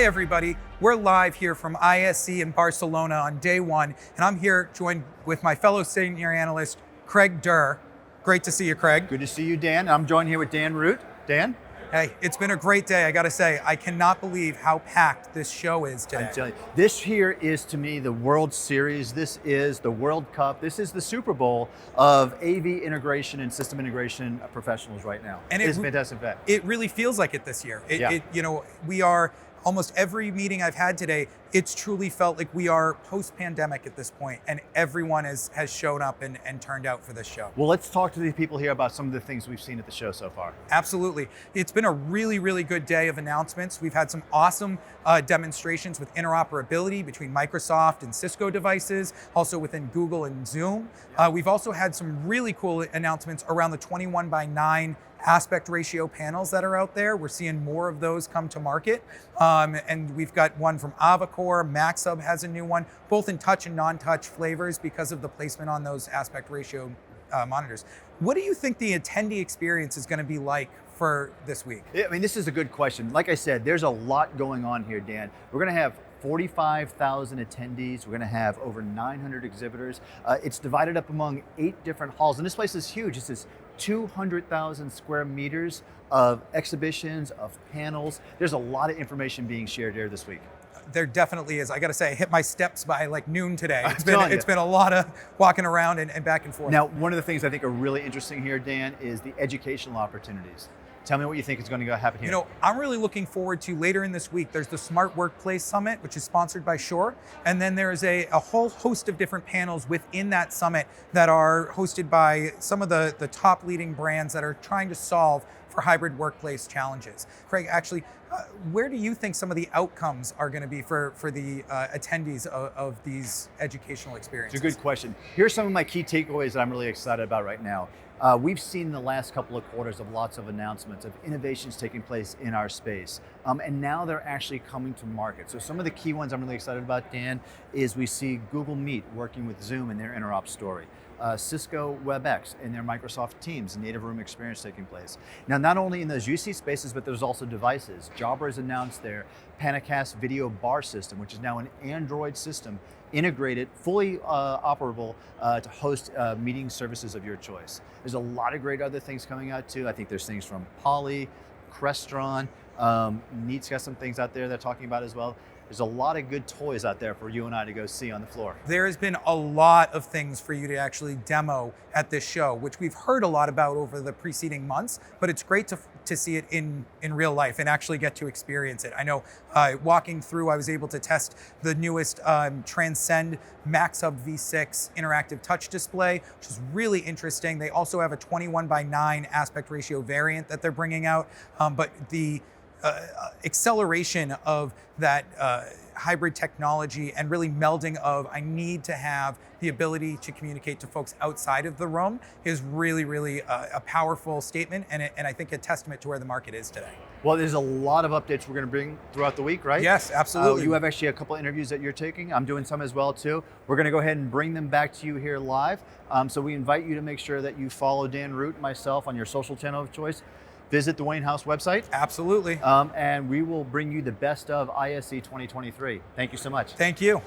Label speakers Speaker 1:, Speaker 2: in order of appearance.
Speaker 1: Hi everybody, we're live here from ISE in Barcelona on day one, and I'm here joined with my fellow senior analyst, Craig Durr. Great to see you, Craig.
Speaker 2: Good to see you, Dan. I'm joined here with Dan Root. Dan?
Speaker 1: Hey, it's been a great day, I gotta say. I cannot believe how packed this show is today.
Speaker 2: I'm telling you, this here is to me the World Series. This is the World Cup. This is the Super Bowl of AV integration and system integration professionals right now. And it's a fantastic event.
Speaker 1: It really feels like it this year.
Speaker 2: Yeah.
Speaker 1: We are, almost every meeting I've had today, it's truly felt like we are post-pandemic at this point, and everyone has shown up and turned out for this show.
Speaker 2: Well, let's talk to these people here about some of the things we've seen at the show so far.
Speaker 1: Absolutely. It's been a really, really good day of announcements. We've had some awesome demonstrations with interoperability between Microsoft and Cisco devices, also within Google and Zoom. We've also had some really cool announcements around the 21:9 aspect ratio panels that are out there. We're seeing more of those come to market. And we've got one from Avacor, MaxHub has a new one, both in touch and non-touch flavors because of the placement on those aspect ratio monitors. What do you think the attendee experience is going to be like for this week?
Speaker 2: I mean, this is a good question. Like I said, there's a lot going on here, Dan. We're going to have 45,000 attendees. We're going to have over 900 exhibitors. It's divided up among 8 different halls, and this place is huge. This is 200,000 square meters of exhibitions, of panels. There's a lot of information being shared here this week.
Speaker 1: There definitely is. I got to say, I hit my steps by like noon today. It's been a lot of walking around and back and forth.
Speaker 2: Now, one of the things I think are really interesting here, Dan, is the educational opportunities. Tell me what you think is going to happen here.
Speaker 1: You know, I'm really looking forward to later in this week, there's the Smart Workplace Summit, which is sponsored by Shure. And then there's a whole host of different panels within that summit that are hosted by some of the top leading brands that are trying to solve for hybrid workplace challenges. Craig, actually, where do you think some of the outcomes are going to be for the attendees of these educational experiences?
Speaker 2: It's a good question. Here's some of my key takeaways that I'm really excited about right now. We've seen in the last couple of quarters of lots of announcements of innovations taking place in our space. And now they're actually coming to market. So some of the key ones I'm really excited about, Dan, is we see Google Meet working with Zoom in their interop story. Cisco WebEx and their Microsoft Teams native room experience taking place. Now, not only in those UC spaces, but there's also devices. Jabra has announced their Panicast video bar system, which is now an Android system, integrated, fully operable to host meeting services of your choice. There's a lot of great other things coming out too. I think there's things from Poly, Crestron, Neat's got some things out there they're talking about as well. There's a lot of good toys out there for you and I to go see on the floor.
Speaker 1: There has been a lot of things for you to actually demo at this show, which we've heard a lot about over the preceding months, but it's great to see it in real life and actually get to experience it. I know walking through, I was able to test the newest Transcend MaxHub V6 interactive touch display, which is really interesting. They also have a 21:9 aspect ratio variant that they're bringing out, but the acceleration of that hybrid technology and really melding of I need to have the ability to communicate to folks outside of the room is really, really a powerful statement and I think a testament to where the market is today.
Speaker 2: Well, there's a lot of updates we're going to bring throughout the week, right?
Speaker 1: Yes, absolutely.
Speaker 2: You have actually a couple interviews that you're taking. I'm doing some as well too. We're going to go ahead and bring them back to you here live. So we invite you to make sure that you follow Dan Root and myself on your social channel of choice. Visit the Wainhouse website.
Speaker 1: Absolutely.
Speaker 2: And we will bring you the best of ISE 2023. Thank you so much.
Speaker 1: Thank you.